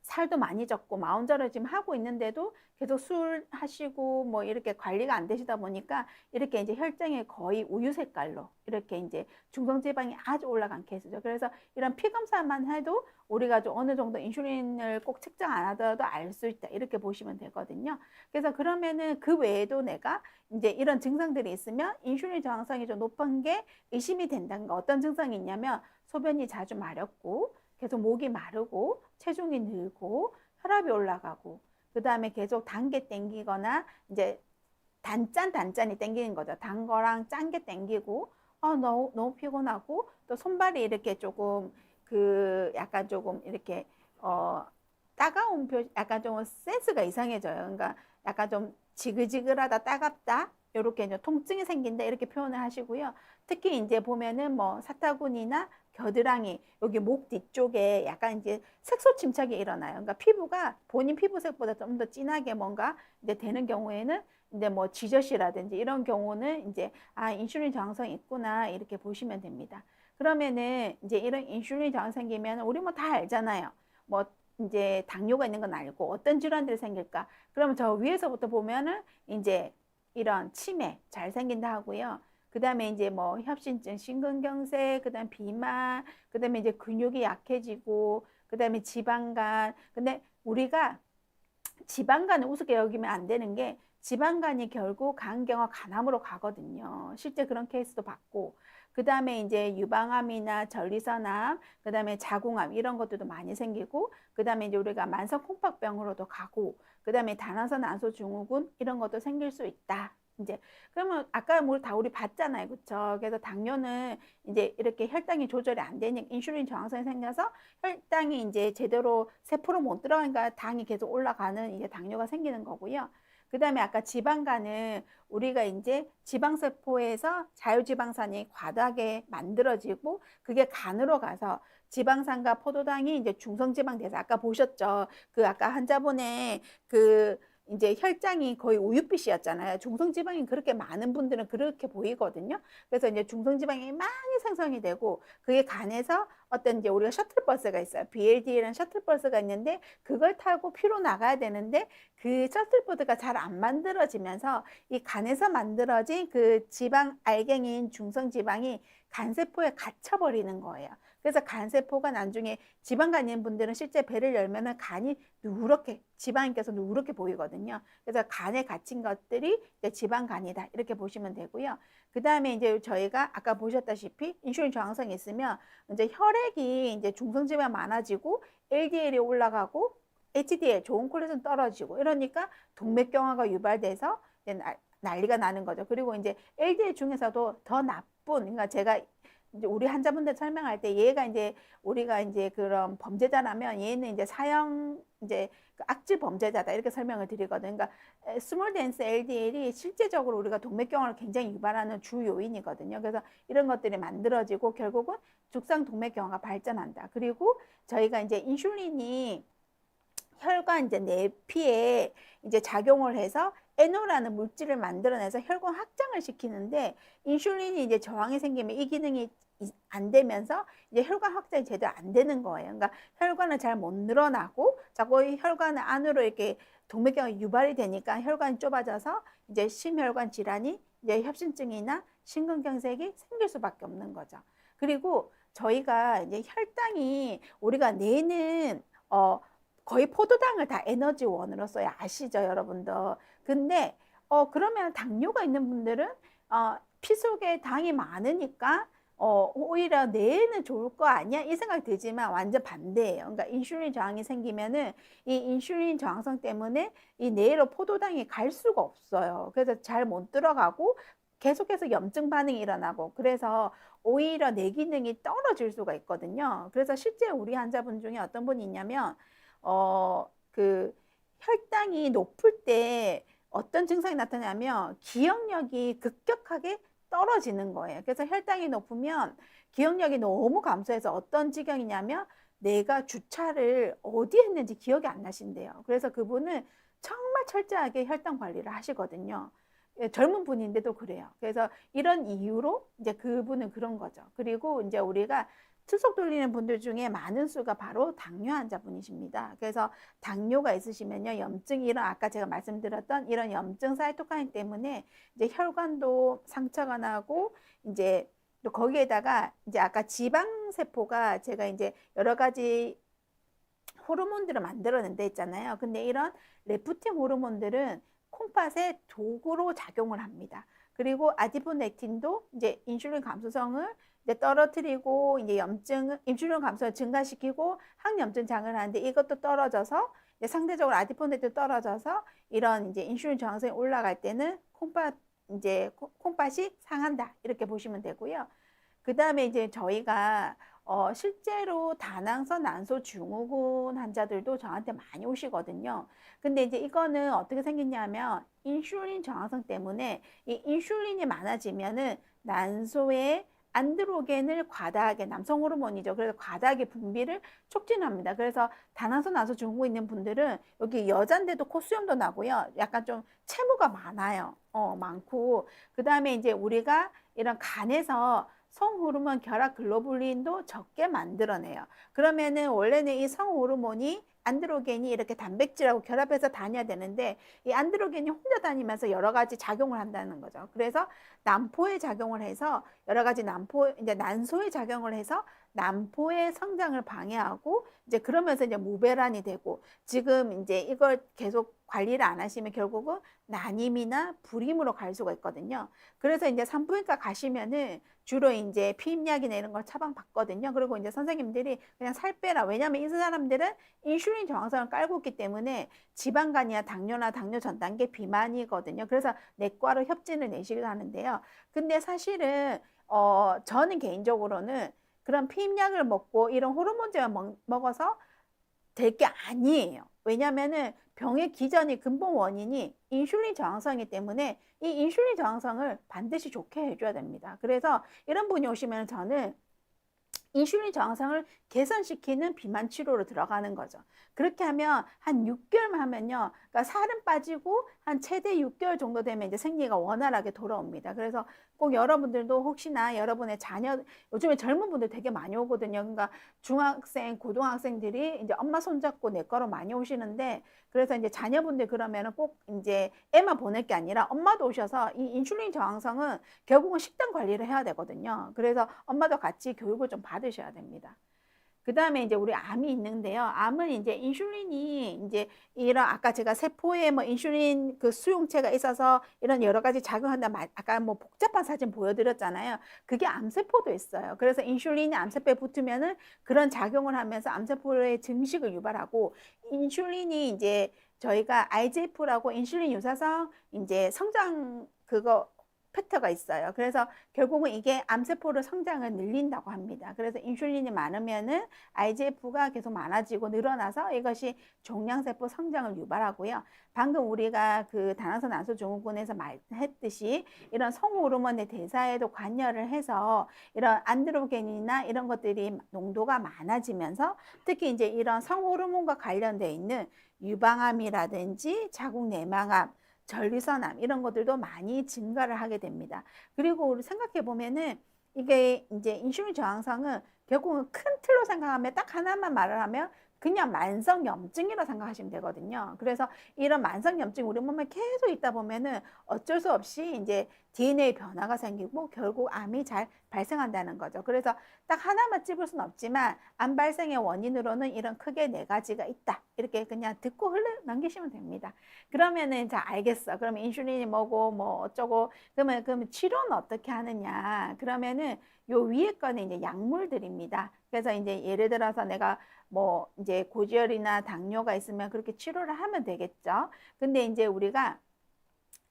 [SPEAKER 1] 살도 많이 쪘고 마운저를 지금 하고 있는데도 계속 술 하시고 뭐 이렇게 관리가 안 되시다 보니까 이렇게 이제 혈장이 거의 우유 색깔로 이렇게 이제 중성지방이 아주 올라간 케이스죠. 그래서 이런 피 검사만 해도 우리가 좀 어느 정도 인슐린을 꼭 측정 안 하더라도 알 수 있다 이렇게 보시면 되거든요. 그래서 그러면은 그 외에도 내가 이제 이런 증상들이 있으면 인슐린 저항성이 좀 높은 게 의심이 된다는 거. 어떤 증상이 있냐면 소변이 자주 마렵고 계속 목이 마르고 체중이 늘고 혈압이 올라가고 그 다음에 계속 단 게 땡기거나 이제 단짠이 땡기는 거죠. 단 거랑 짠 게 땡기고 너무 피곤하고 또 손발이 이렇게 조금 그 약간 조금 이렇게 따가운 약간 좀 센스가 이상해져요. 그러니까 약간 좀 지글지글하다 따갑다 이렇게 이제 통증이 생긴다 이렇게 표현을 하시고요. 특히 이제 보면은 뭐 사타구니나 겨드랑이 여기 목 뒤쪽에 약간 이제 색소 침착이 일어나요. 그러니까 피부가 본인 피부색보다 좀 더 진하게 뭔가 이제 되는 경우에는 이제 뭐 지저시라든지 이런 경우는 이제 아 인슐린 저항성이 있구나 이렇게 보시면 됩니다. 그러면은 이제 이런 인슐린 저항 생기면 우리 뭐 다 알잖아요. 뭐 이제 당뇨가 있는 건 알고 어떤 질환들이 생길까? 그러면 저 위에서부터 보면은 이제 이런 치매 잘 생긴다 하고요. 그 다음에 이제 뭐 협심증, 심근경색, 그 다음 비만, 그 다음에 이제 근육이 약해지고, 그 다음에 지방간. 근데 우리가 지방간을 우습게 여기면 안 되는 게 지방간이 결국 간경화 간암으로 가거든요. 실제 그런 케이스도 봤고. 그 다음에 이제 유방암이나 전리선암, 그 다음에 자궁암 이런 것들도 많이 생기고, 그 다음에 이제 우리가 만성 콩팥병으로도 가고, 그 다음에 다나선 난소 증후군 이런 것도 생길 수 있다. 이제 그러면 아까 뭐 다 우리 봤잖아요, 그렇죠? 그래서 당뇨는 이제 이렇게 혈당이 조절이 안 되니까 인슐린 저항성이 생겨서 혈당이 이제 제대로 세포로 못 들어가니까 당이 계속 올라가는 이제 당뇨가 생기는 거고요. 그 다음에 아까 지방간은 우리가 이제 지방세포에서 자유지방산이 과다하게 만들어지고 그게 간으로 가서 지방산과 포도당이 이제 중성지방 돼서 아까 보셨죠? 그 아까 환자분의 그 이제 혈장이 거의 우윳빛이었잖아요. 중성지방이 그렇게 많은 분들은 그렇게 보이거든요. 그래서 이제 중성지방이 많이 생성이 되고 그게 간에서 어떤 이제 우리가 셔틀버스가 있어요. BLD라는 셔틀버스가 있는데 그걸 타고 피로 나가야 되는데 그 셔틀버스가 잘 안 만들어지면서 이 간에서 만들어진 그 지방 알갱이인 중성지방이 간세포에 갇혀버리는 거예요. 그래서 간세포가 나중에 지방간 있는 분들은 실제 배를 열면은 간이 누렇게 지방이 껴서 누렇게 보이거든요. 그래서 간에 갇힌 것들이 이제 지방간이다 이렇게 보시면 되고요. 그 다음에 이제 저희가 아까 보셨다시피 인슐린 저항성이 있으면 이제 혈액이 이제 중성지방이 많아지고 LDL이 올라가고 HDL 좋은 콜레스테롤 떨어지고 이러니까 동맥경화가 유발돼서 이제 난리가 나는 거죠. 그리고 이제 LDL 중에서도 더 나쁜 그러니까 제가 이제 우리 환자분들 설명할 때 얘가 이제 우리가 이제 그런 범죄자라면 얘는 이제 사형 이제 그 악질 범죄자다 이렇게 설명을 드리거든요. 그러니까 스몰 덴스 LDL이 실제적으로 우리가 동맥경화를 굉장히 유발하는 주 요인이거든요. 그래서 이런 것들이 만들어지고 결국은 죽상 동맥경화가 발전한다. 그리고 저희가 이제 인슐린이 혈관 이제 내피에 이제 작용을 해서 에노라는 물질을 만들어내서 혈관 확장을 시키는데 인슐린이 이제 저항이 생기면 이 기능이 안 되면서 이제 혈관 확장이 제대로 안 되는 거예요. 그러니까 혈관은 잘 못 늘어나고 자꾸 혈관 안으로 이렇게 동맥경화 유발이 되니까 혈관이 좁아져서 이제 심혈관 질환이 이제 협심증이나 심근경색이 생길 수밖에 없는 거죠. 그리고 저희가 이제 혈당이 우리가 뇌는 거의 포도당을 다 에너지원으로 써요. 아시죠, 여러분들? 근데 그러면 당뇨가 있는 분들은 피 속에 당이 많으니까 오히려 뇌에는 좋을 거 아니야? 이 생각이 들지만 완전 반대예요. 그러니까 인슐린 저항이 생기면은 이 인슐린 저항성 때문에 이 뇌로 포도당이 갈 수가 없어요. 그래서 잘 못 들어가고 계속해서 염증 반응이 일어나고 그래서 오히려 뇌 기능이 떨어질 수가 있거든요. 그래서 실제 우리 환자분 중에 어떤 분이 있냐면 그 혈당이 높을 때 어떤 증상이 나타나면 기억력이 급격하게 떨어지는 거예요. 그래서 혈당이 높으면 기억력이 너무 감소해서 어떤 지경이냐면 내가 주차를 어디 했는지 기억이 안 나신대요. 그래서 그분은 정말 철저하게 혈당 관리를 하시거든요. 젊은 분인데도 그래요. 그래서 이런 이유로 이제 그분은 그런 거죠. 그리고 이제 우리가 투석 돌리는 분들 중에 많은 수가 바로 당뇨 환자분이십니다. 그래서 당뇨가 있으시면요, 염증이 이런 아까 제가 말씀드렸던 이런 염증 사이토카인 때문에 이제 혈관도 상처가 나고 이제 또 거기에다가 이제 아까 지방 세포가 제가 이제 여러 가지 호르몬들을 만들어낸 데 있잖아요. 근데 이런 레프틴 호르몬들은 콩팥의 도구로 작용을 합니다. 그리고 아디포넥틴도 이제 인슐린 감소성을 이제 떨어뜨리고 이제 인슐린 감소를 증가시키고 항염증장을 하는데 이것도 떨어져서 이제 상대적으로 아디포넥틴도 떨어져서 이런 이제 인슐린 저항성이 올라갈 때는 콩팥이 상한다 이렇게 보시면 되고요. 그 다음에 이제 저희가 실제로 다낭성 난소 증후군 환자들도 저한테 많이 오시거든요. 근데 이제 이거는 어떻게 생겼냐면 인슐린 저항성 때문에 이 인슐린이 많아지면은 난소에 안드로겐을 과다하게 남성 호르몬이죠. 그래서 과다하게 분비를 촉진합니다. 그래서 다낭성 난소 증후군 있는 분들은 여기 여잔데도 콧수염도 나고요. 약간 좀 채무가 많아요. 많고 그 다음에 이제 우리가 이런 간에서 성호르몬 결합 글로불린도 적게 만들어내요. 그러면은 원래는 이 성호르몬이 안드로겐이 이렇게 단백질하고 결합해서 다녀야 되는데 이 안드로겐이 혼자 다니면서 여러 가지 작용을 한다는 거죠. 그래서 난포에 작용을 해서 여러 가지 이제 난소에 작용을 해서 난포의 성장을 방해하고 이제 그러면서 이제 무배란이 되고 지금 이제 이걸 계속 관리를 안 하시면 결국은 난임이나 불임으로 갈 수가 있거든요. 그래서 이제 산부인과 가시면은 주로 이제 피임약이나 이런 걸 처방받거든요. 그리고 이제 선생님들이 그냥 살 빼라. 왜냐하면 이 사람들은 인슐린 저항성을 깔고 있기 때문에 지방간이나 당뇨나 당뇨 전 단계 비만이거든요. 그래서 내과로 협진을 내시기도 하는데요. 근데 사실은 저는 개인적으로는 그런 피임약을 먹고 이런 호르몬제만 먹어서 될 게 아니에요. 왜냐면은 병의 기전이 근본 원인이 인슐린 저항성이기 때문에 이 인슐린 저항성을 반드시 좋게 해줘야 됩니다. 그래서 이런 분이 오시면 저는 인슐린 저항성을 개선시키는 비만 치료로 들어가는 거죠. 그렇게 하면 한 6개월만 하면요. 그러니까 살은 빠지고 한 최대 6개월 정도 되면 이제 생리가 원활하게 돌아옵니다. 그래서 꼭 여러분들도 혹시나 여러분의 자녀, 요즘에 젊은 분들 되게 많이 오거든요. 그러니까 중학생, 고등학생들이 이제 엄마 손잡고 내 거로 많이 오시는데, 그래서 이제 자녀분들 그러면은 꼭 이제 애만 보낼 게 아니라 엄마도 오셔서 이 인슐린 저항성은 결국은 식단 관리를 해야 되거든요. 그래서 엄마도 같이 교육을 좀 받으셔야 됩니다. 그 다음에 이제 우리 암이 있는데요. 암은 이제 인슐린이 이제 이런 아까 제가 세포에 뭐 인슐린 그 수용체가 있어서 이런 여러 가지 작용한다. 아까 뭐 복잡한 사진 보여드렸잖아요. 그게 암세포도 있어요. 그래서 인슐린이 암세포에 붙으면은 그런 작용을 하면서 암세포의 증식을 유발하고, 인슐린이 이제 저희가 IGF라고 인슐린 유사성 이제 성장 그거 팩터가 있어요. 그래서 결국은 이게 암세포를 성장을 늘린다고 합니다. 그래서 인슐린이 많으면은 IGF가 계속 많아지고 늘어나서 이것이 종양세포 성장을 유발하고요. 방금 우리가 그 다나선 안소 증후군에서 말했듯이 이런 성호르몬의 대사에도 관여를 해서 이런 안드로겐이나 이런 것들이 농도가 많아지면서 특히 이제 이런 성호르몬과 관련되어 있는 유방암이라든지 자궁 내막암, 전리선암 이런 것들도 많이 증가를 하게 됩니다. 그리고 우리 생각해 보면은 이게 이제 인슐린 저항성은 결국은 큰 틀로 생각하면 딱 하나만 말을 하면 그냥 만성염증이라고 생각하시면 되거든요. 그래서 이런 만성염증 우리 몸에 계속 있다 보면은 어쩔 수 없이 이제 DNA 변화가 생기고 결국 암이 잘 발생한다는 거죠. 그래서 딱 하나만 찝을 수는 없지만 암 발생의 원인으로는 이런 크게 4가지가 있다. 이렇게 그냥 듣고 흘러 넘기시면 됩니다. 그러면은 자 알겠어. 그러면 인슐린이 뭐고 뭐 어쩌고 그러면 치료는 어떻게 하느냐? 그러면은 요 위에 거는 이제 약물들입니다. 그래서 이제 예를 들어서 내가 뭐 이제 고지혈이나 당뇨가 있으면 그렇게 치료를 하면 되겠죠. 근데 이제 우리가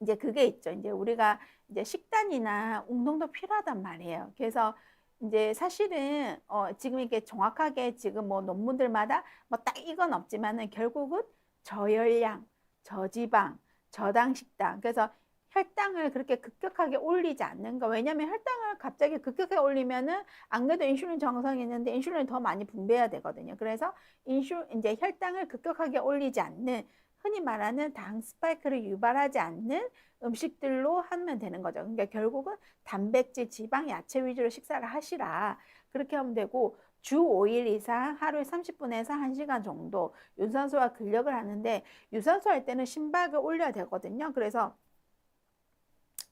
[SPEAKER 1] 이제 그게 있죠. 이제 우리가 이제 식단이나 운동도 필요하단 말이에요. 그래서 이제 사실은 지금 이게 정확하게 지금 뭐 논문들마다 뭐 딱 이건 없지만은 결국은 저열량, 저지방, 저당 식단. 그래서 혈당을 그렇게 급격하게 올리지 않는 거. 왜냐면 혈당을 갑자기 급격하게 올리면은 안 그래도 인슐린 정상이 있는데 인슐린을 더 많이 분비해야 되거든요. 그래서 이제 혈당을 급격하게 올리지 않는, 흔히 말하는 당 스파이크를 유발하지 않는 음식들로 하면 되는 거죠. 그러니까 결국은 단백질, 지방, 야채 위주로 식사를 하시라. 그렇게 하면 되고, 주 5일 이상 하루에 30분에서 1시간 정도 유산소와 근력을 하는데, 유산소 할 때는 심박을 올려야 되거든요. 그래서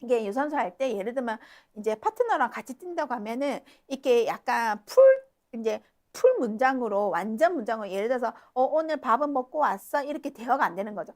[SPEAKER 1] 이게 유산소 할 때 예를 들면 이제 파트너랑 같이 뛴다고 하면은 이렇게 약간 이제 풀 문장으로, 완전 문장으로, 예를 들어서 오늘 밥은 먹고 왔어 이렇게 대화가 안 되는 거죠.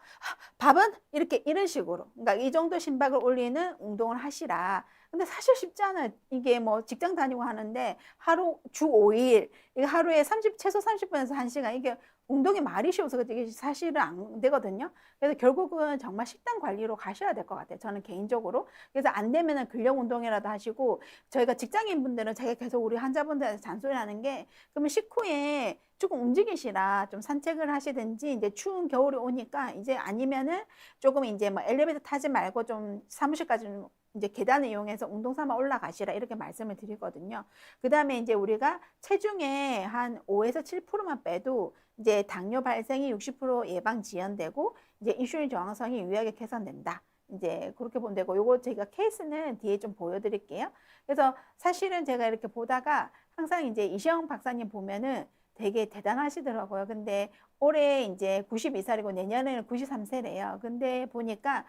[SPEAKER 1] 밥은 이렇게 이런 식으로, 그러니까 이 정도 심박을 올리는 운동을 하시라. 근데 사실 쉽지 않아요. 이게 뭐 직장 다니고 하는데 하루 주 5일 이게 하루에 최소 30분에서 1시간, 이게 운동이 말이 쉬워서 이게 사실은 안 되거든요. 그래서 결국은 정말 식단 관리로 가셔야 될 것 같아요. 저는 개인적으로. 그래서 안 되면은 근력 운동이라도 하시고, 저희가 직장인 분들은 제가 계속 우리 환자분들한테 잔소리하는 게, 그러면 식후에 조금 움직이시라, 좀 산책을 하시든지, 이제 추운 겨울이 오니까 이제 아니면은 조금 이제 뭐 엘리베이터 타지 말고 좀 사무실까지 이제 계단을 이용해서 운동 삼아 올라가시라 이렇게 말씀을 드리거든요. 그 다음에 이제 우리가 체중의 한 5에서 7%만 빼도 이제 당뇨 발생이 60% 예방 지연되고 이제 인슐린 저항성이 유의하게 개선된다. 이제 그렇게 보면 되고, 요거 제가 케이스는 뒤에 좀 보여드릴게요. 그래서 사실은 제가 이렇게 보다가 항상 이제 이시영 박사님 보면은 되게 대단하시더라고요. 근데 올해 이제 92살이고 내년에는 93세래요. 근데 보니까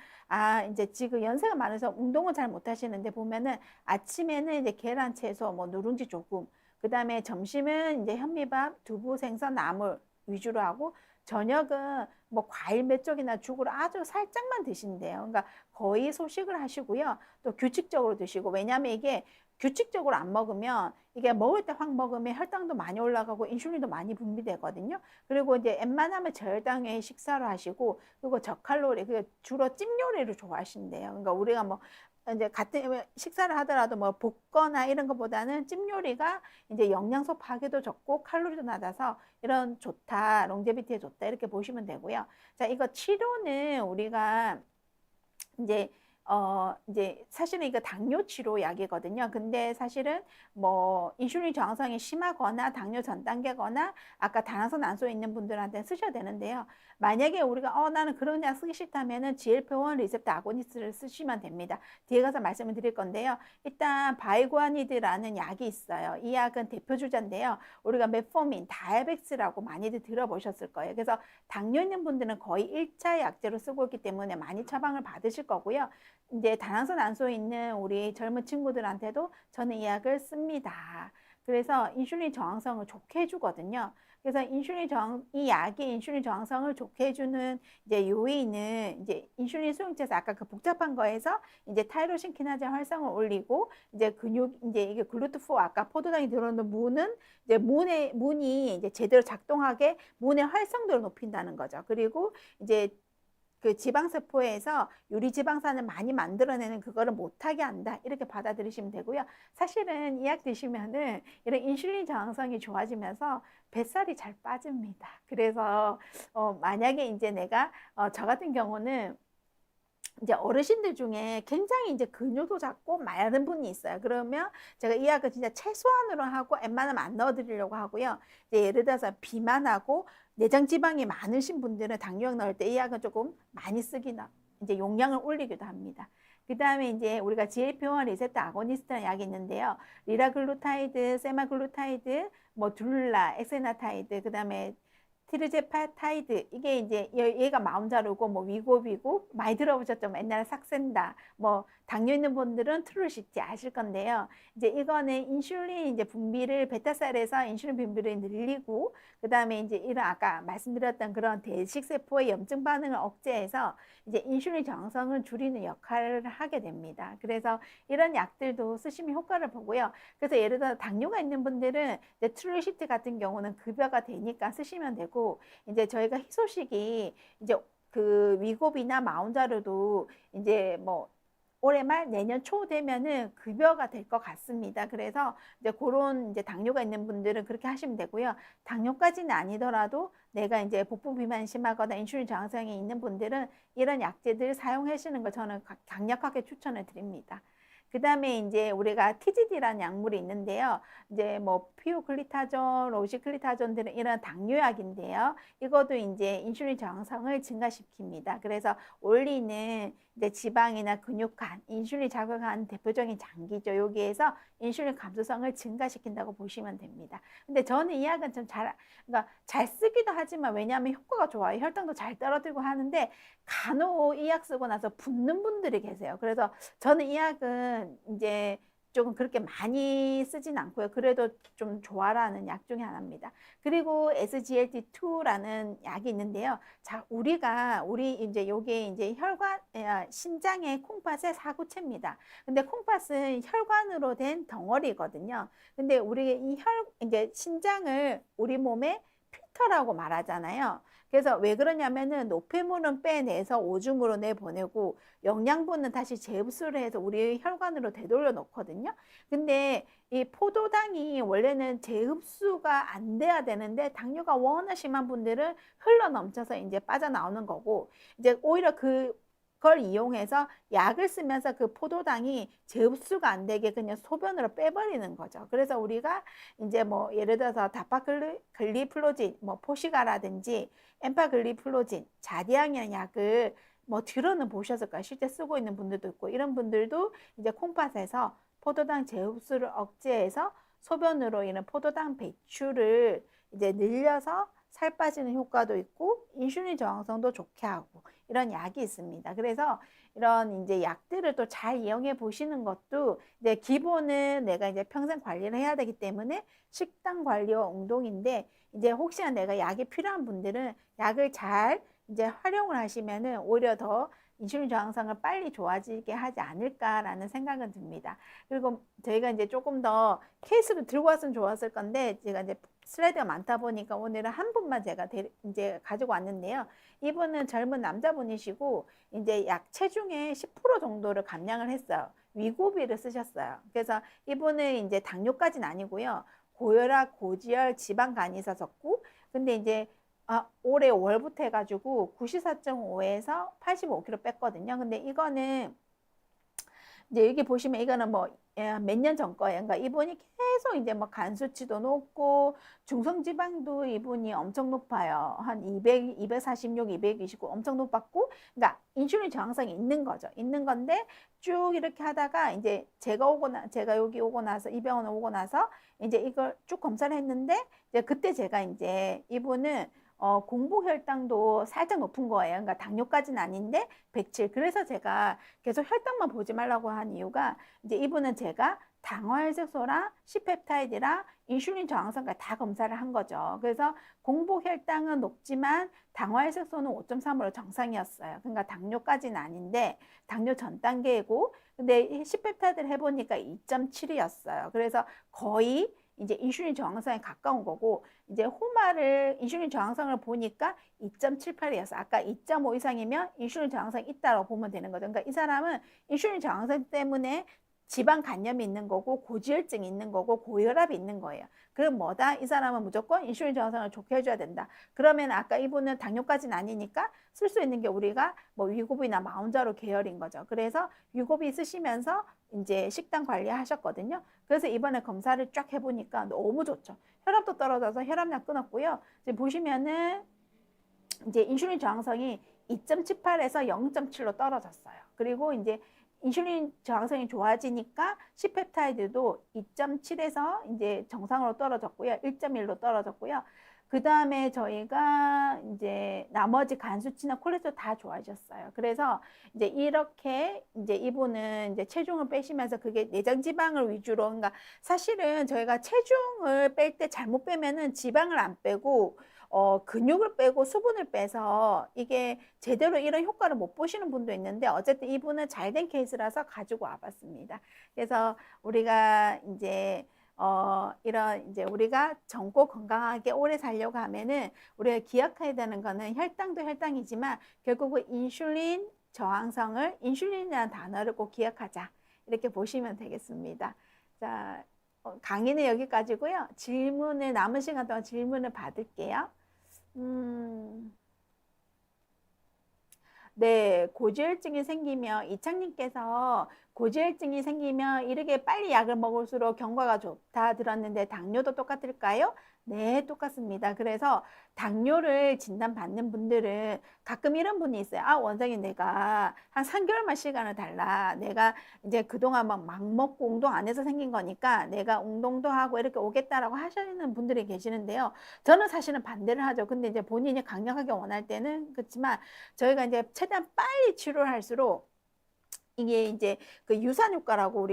[SPEAKER 1] 이제 지금 연세가 많아서 운동은 잘 못하시는데 보면은 아침에는 이제 계란, 채소, 뭐 누룽지 조금, 그 다음에 점심은 이제 현미밥, 두부, 생선, 나물 위주로 하고, 저녁은 뭐 과일 몇 쪽이나 죽을 아주 살짝만 드신대요. 그러니까 거의 소식을 하시고요. 또 규칙적으로 드시고, 왜냐하면 이게 규칙적으로 안 먹으면 이게 먹을 때 확 먹으면 혈당도 많이 올라가고 인슐린도 많이 분비되거든요. 그리고 이제 웬만하면 저혈당의 식사로 하시고, 그리고 저칼로리, 주로 찜 요리를 좋아하신대요. 그러니까 우리가 뭐 이제 같은 식사를 하더라도 뭐 볶거나 이런 것보다는 찜 요리가 이제 영양소 파괴도 적고 칼로리도 낮아서 이런 좋다, 롱제비티에 좋다 이렇게 보시면 되고요. 자, 이거 치료는 우리가 이제 이제 사실은 이거 당뇨 치료 약이거든요. 근데 사실은 뭐 인슐린 저항성이 심하거나 당뇨 전 단계거나 아까 다낭성 난소에 있는 분들한테 쓰셔야 되는데요. 만약에 우리가 나는 그런 약 쓰기 싫다면은 GLP-1 리셉터 아고니스트를 쓰시면 됩니다. 뒤에 가서 말씀을 드릴 건데요. 일단 바이구아니드라는 약이 있어요. 이 약은 대표 주자인데요. 우리가 메포민, 다이아백스라고 많이들 들어보셨을 거예요. 그래서 당뇨 있는 분들은 거의 1차 약제로 쓰고 있기 때문에 많이 처방을 받으실 거고요. 이제 다낭성 난소에 있는 우리 젊은 친구들한테도 저는 이 약을 씁니다. 그래서 인슐린 저항성을 좋게 해주거든요. 그래서 이 약이 인슐린 저항성을 좋게 해주는 이제 요인은 이제 인슐린 수용체에서 아까 그 복잡한 거에서 이제 타이로신 키나제 활성을 올리고 이제 이제 이게 글루트4 아까 포도당이 들어오는 문은 이제 문이 이제 제대로 작동하게 문의 활성도를 높인다는 거죠. 그리고 이제 그 지방세포에서 유리지방산을 많이 만들어내는 그거를 못하게 한다. 이렇게 받아들이시면 되고요. 사실은 이 약 드시면은 이런 인슐린 저항성이 좋아지면서 뱃살이 잘 빠집니다. 그래서 만약에 이제 내가 저 같은 경우는 이제 어르신들 중에 굉장히 이제 근육도 작고 마른 분이 있어요. 그러면 제가 이 약을 진짜 최소한으로 하고 웬만하면 안 넣어드리려고 하고요. 이제 예를 들어서 비만하고 내장 지방이 많으신 분들은 당뇨약 넣을 때 이 약은 조금 많이 쓰기나 이제 용량을 올리기도 합니다. 그 다음에 이제 우리가 GLP-1 리셉터 아고니스트라는 약이 있는데요. 리라글루타이드, 세마글루타이드, 뭐 둘라, 엑세나타이드, 그 다음에 티르제파타이드 이게 이제 얘가 마운자르고 뭐 위고비고 많이 들어보셨죠? 옛날에 삭센다 뭐 당뇨 있는 분들은 트루시티 아실 건데요. 이제 이거는 인슐린 이제 분비를 베타셀에서 인슐린 분비를 늘리고 그다음에 이제 이런 아까 말씀드렸던 그런 대식세포의 염증 반응을 억제해서 이제 인슐린 저항성을 줄이는 역할을 하게 됩니다. 그래서 이런 약들도 쓰시면 효과를 보고요. 그래서 예를 들어 당뇨가 있는 분들은 이제 트루시티 같은 경우는 급여가 되니까 쓰시면 되고 이제 저희가 희소식이 이제 그 위고비나 마운자르도 이제 뭐 올해 말 내년 초 되면은 급여가 될 것 같습니다. 그래서 이제 그런 이제 당뇨가 있는 분들은 그렇게 하시면 되고요. 당뇨까지는 아니더라도 내가 이제 복부 비만이 심하거나 인슐린 저항성이 있는 분들은 이런 약제들 사용하시는 걸 저는 강력하게 추천을 드립니다. 그 다음에 이제 우리가 TZD라는 약물이 있는데요. 이제 뭐 피오글리타존, 로시클리타존들은 이런 당뇨약인데요. 이것도 이제 인슐린 저항성을 증가시킵니다. 그래서 올리는 이제 지방이나 근육간, 인슐린 자극하는 대표적인 장기죠. 여기에서 인슐린 감소성을 증가시킨다고 보시면 됩니다. 근데 저는 이 약은 좀 그러니까 잘 쓰기도 하지만 왜냐하면 효과가 좋아요. 혈당도 잘 떨어지고 하는데 간혹 이 약 쓰고 나서 붓는 분들이 계세요. 그래서 저는 이 약은 이제 조금 그렇게 많이 쓰진 않고요. 그래도 좀 좋아라는 약 중에 하나입니다. 그리고 SGLT2라는 약이 있는데요. 자, 우리 이제 요게 이제 신장의 콩팥의 사구체입니다. 근데 콩팥은 혈관으로 된 덩어리거든요. 근데 우리 이제 신장을 우리 몸의 필터라고 말하잖아요. 그래서 왜 그러냐면은 노폐물은 빼내서 오줌으로 내보내고 영양분은 다시 재흡수를 해서 우리 혈관으로 되돌려 놓거든요. 근데 이 포도당이 원래는 재흡수가 안 돼야 되는데 당뇨가 워낙 심한 분들은 흘러 넘쳐서 이제 빠져나오는 거고 이제 오히려 그걸 이용해서 약을 쓰면서 그 포도당이 재흡수가 안 되게 그냥 소변으로 빼버리는 거죠. 그래서 우리가 이제 뭐 예를 들어서 다파글리플로진, 뭐 포시가라든지 엠파글리플로진, 자디앙이라는 약을 뭐 들어는 보셨을 거예요. 실제 쓰고 있는 분들도 있고 이런 분들도 이제 콩팥에서 포도당 재흡수를 억제해서 소변으로 인한 포도당 배출을 이제 늘려서 살 빠지는 효과도 있고 인슐린 저항성도 좋게 하고 이런 약이 있습니다. 그래서 이런 이제 약들을 또 잘 이용해 보시는 것도 이제 기본은 내가 이제 평생 관리를 해야 되기 때문에 식단 관리와 운동인데 이제 혹시나 내가 약이 필요한 분들은 약을 잘 이제 활용을 하시면은 오히려 더 인슐린 저항성을 빨리 좋아지게 하지 않을까라는 생각은 듭니다. 그리고 저희가 이제 조금 더 케이스를 들고 왔으면 좋았을 건데 제가 이제 슬라이드가 많다 보니까 오늘은 한 분만 제가 이제 가지고 왔는데요. 이분은 젊은 남자분이시고 이제 약 체중의 10% 정도를 감량을 했어요. 위고비를 쓰셨어요. 그래서 이분은 이제 당뇨까지는 아니고요. 고혈압, 고지혈, 지방간이 있었고 근데 이제 올해 5월부터 해가지고 94.5에서 85kg 뺐거든요. 근데 이거는
[SPEAKER 2] 이제 여기 보시면 이거는 뭐 몇 년 전 거예요. 그러니까 이분이 계속 이제 뭐 간 수치도 높고 중성지방도 이분이 엄청 높아요. 한 200, 246, 229 엄청 높았고, 그러니까 인슐린 저항성이 있는 거죠. 있는 건데 쭉 이렇게 하다가 이제 제가 여기 오고 나서 이 병원 오고 나서 이제 이걸 쭉 검사를 했는데 이제 그때 제가 이제 이분은 공복 혈당도 살짝 높은 거예요. 그러니까 당뇨까지는 아닌데 107. 그래서 제가 계속 혈당만 보지 말라고 한 이유가 이제 이분은 제가 당화혈색소랑 C펩타이드랑 인슐린 저항성까지 다 검사를 한 거죠. 그래서 공복 혈당은 높지만 당화혈색소는 5.3으로 정상이었어요. 그러니까 당뇨까지는 아닌데 당뇨 전 단계이고, 근데 C펩타이드를 해보니까 2.7이었어요. 그래서 거의 이제 인슐린 저항성에 가까운 거고, 이제 호마를 인슐린 저항성을 보니까 2.78이었어. 아까 2.5 이상이면 인슐린 저항성이 있다고 보면 되는 거죠. 그러니까 이 사람은 인슐린 저항성 때문에 지방 간염이 있는 거고, 고지혈증이 있는 거고, 고혈압이 있는 거예요. 그럼 뭐다? 이 사람은 무조건 인슐린 저항성을 좋게 해줘야 된다. 그러면 아까 이분은 당뇨까지는 아니니까 쓸 수 있는 게 우리가 뭐 위고비나 마운자로 계열인 거죠. 그래서 위고비 쓰시면서 이제 식단 관리하셨거든요. 그래서 이번에 검사를 쫙 해보니까 너무 좋죠. 혈압도 떨어져서 혈압약 끊었고요. 지금 보시면은 이제 인슐린 저항성이 2.78에서 0.7로 떨어졌어요. 그리고 이제 인슐린 저항성이 좋아지니까 C펩타이드도 2.7에서 이제 정상으로 떨어졌고요. 1.1로 떨어졌고요. 그 다음에 저희가 이제 나머지 간 수치나 콜레스테롤 다 좋아지셨어요. 그래서 이제 이렇게 이제 이분은 이제 체중을 빼시면서 그게 내장 지방을 위주로, 그러니까 사실은 저희가 체중을 뺄 때 잘못 빼면은 지방을 안 빼고 근육을 빼고 수분을 빼서 이게 제대로 이런 효과를 못 보시는 분도 있는데, 어쨌든 이분은 잘된 케이스라서 가지고 와봤습니다. 그래서 우리가 이제 이런 이제 우리가 젊고 건강하게 오래 살려고 하면은 우리가 기억해야 되는 거는 혈당도 혈당이지만 결국은 인슐린 저항성을, 인슐린이라는 단어를 꼭 기억하자. 이렇게 보시면 되겠습니다. 자, 강의는 여기까지고요. 질문을 남은 시간 동안 질문을 받을게요. 네, 고지혈증이 생기면, 이창님께서 고지혈증이 생기면 이렇게 빨리 약을 먹을수록 경과가 좋다 들었는데 당뇨도 똑같을까요? 네, 똑같습니다. 그래서 당뇨를 진단받는 분들은 가끔 이런 분이 있어요. 아, 원장님, 내가 한 3개월만 시간을 달라. 내가 이제 그동안 막 먹고 운동 안 해서 생긴 거니까 내가 운동도 하고 이렇게 오겠다라고 하시는 분들이 계시는데요. 저는 사실은 반대를 하죠. 근데 이제 본인이 강력하게 원할 때는 그렇지만 저희가 이제 최대한 빨리 치료를 할수록 이게 이제 그 유산 효과라고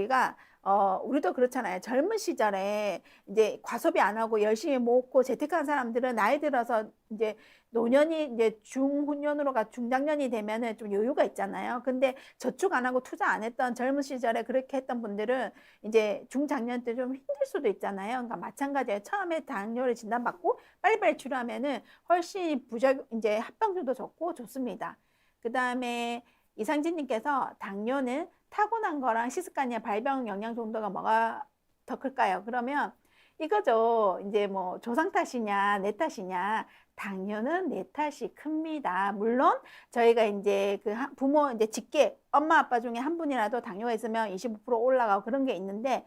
[SPEAKER 2] 우리도 그렇잖아요. 젊은 시절에 이제 과소비 안 하고 열심히 먹고 재택한 사람들은 나이 들어서 이제 노년이 이제 중후년으로 중장년이 되면은 좀 여유가 있잖아요. 근데 저축 안 하고 투자 안 했던 젊은 시절에 그렇게 했던 분들은 이제 중장년 때 좀 힘들 수도 있잖아요. 그러니까 마찬가지예요. 처음에 당뇨를 진단받고 빨리빨리 치료하면은 훨씬 이제 합병률도 적고 좋습니다. 그 다음에 이상진님께서 당뇨는 타고난 거랑 시스카니아 발병 영향 정도가 뭐가 더 클까요? 그러면 이거죠. 이제 뭐 조상 탓이냐, 내 탓이냐. 당뇨는 내 탓이 큽니다. 물론 저희가 이제 그 부모 이제 직계 엄마 아빠 중에 한 분이라도 당뇨가 있으면 25% 올라가고 그런 게 있는데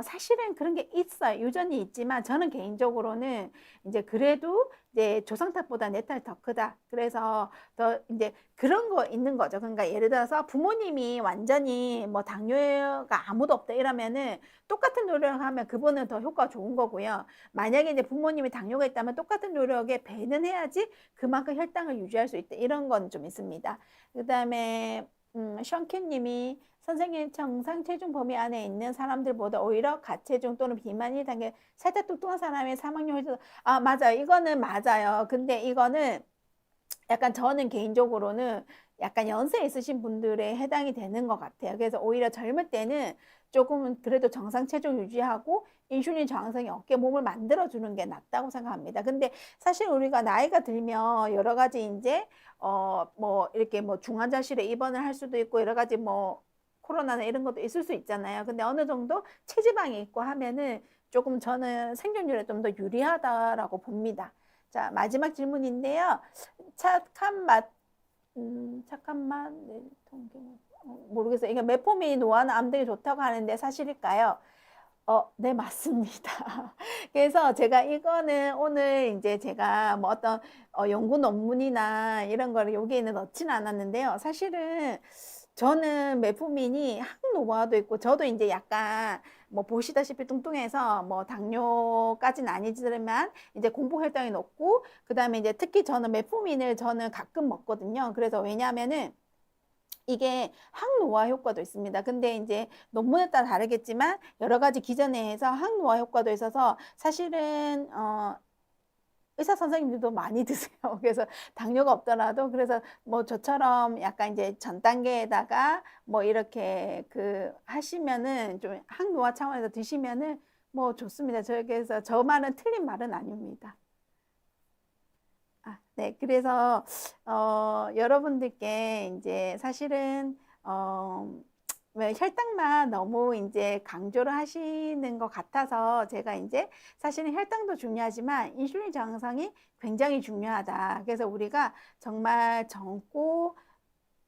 [SPEAKER 2] 사실은 그런 게 있어요. 유전이 있지만 저는 개인적으로는 이제 그래도 이제 조상 탓보다 내 탓이 더 크다. 그래서 더 이제 그런 거 있는 거죠. 그러니까 예를 들어서 부모님이 완전히 뭐 당뇨가 아무도 없다 이러면은 똑같은 노력을 하면 그분은 더 효과가 좋은 거고요. 만약에 이제 부모님이 당뇨가 있다면 똑같은 노력에 배는 해야지 그만큼 혈당을 유지할 수 있다. 이런 건 좀 있습니다. 그다음에 션키님이 선생님 정상 체중 범위 안에 있는 사람들보다 오히려 가체중 또는 비만이 단계 살짝 뚱뚱한 사람의 사망률이 맞아요. 이거는 맞아요. 근데 이거는 약간 저는 개인적으로는 약간 연세 있으신 분들에 해당이 되는 것 같아요. 그래서 오히려 젊을 때는 조금은 그래도 정상 체중 유지하고 인슐린 저항성이 없게 몸을 만들어주는 게 낫다고 생각합니다. 근데 사실 우리가 나이가 들면 여러 가지 이제 뭐 이렇게 뭐 중환자실에 입원을 할 수도 있고 여러 가지 뭐 코로나나 이런 것도 있을 수 있잖아요. 근데 어느 정도 체지방이 있고 하면은 조금 저는 생존율에 좀 더 유리하다라고 봅니다. 자, 마지막 질문인데요. 착한 맛 잠깐만. 네, 모르겠어요. 이게 메포민이 노화나 암등에 좋다고 하는데 사실일까요? 네, 맞습니다. 그래서 제가 이거는 오늘 이제 제가 뭐 어떤 연구 논문이나 이런 거를 여기에는 넣지는 않았는데요. 사실은 저는 메포민이 항노화도 있고, 저도 이제 약간 뭐 보시다시피 뚱뚱해서 뭐 당뇨까지는 아니지만 이제 공복 혈당이 높고, 그 다음에 이제 특히 저는 메포민을 저는 가끔 먹거든요. 그래서 왜냐하면은 이게 항노화 효과도 있습니다. 근데 이제 논문에 따라 다르겠지만 여러 가지 기전에 서 항노화 효과도 있어서 사실은 의사 선생님들도 많이 드세요. 그래서 당뇨가 없더라도, 그래서 뭐 저처럼 약간 이제 전 단계에다가 뭐 이렇게 그 하시면은 좀 항노화 차원에서 드시면은 뭐 좋습니다. 그래서 저 말은 틀린 말은 아닙니다. 네. 그래서 여러분들께 이제 사실은 왜 혈당만 너무 이제 강조를 하시는 것 같아서 제가 이제 사실은 혈당도 중요하지만 인슐린 저항성이 굉장히 중요하다. 그래서 우리가 정말 젊고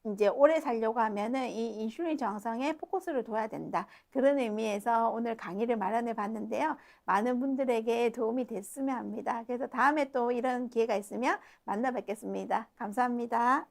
[SPEAKER 2] 이제 오래 살려고 하면은 이 인슐린 저항성에 포커스를 둬야 된다. 그런 의미에서 오늘 강의를 마련해 봤는데요. 많은 분들에게 도움이 됐으면 합니다. 그래서 다음에 또 이런 기회가 있으면 만나 뵙겠습니다. 감사합니다.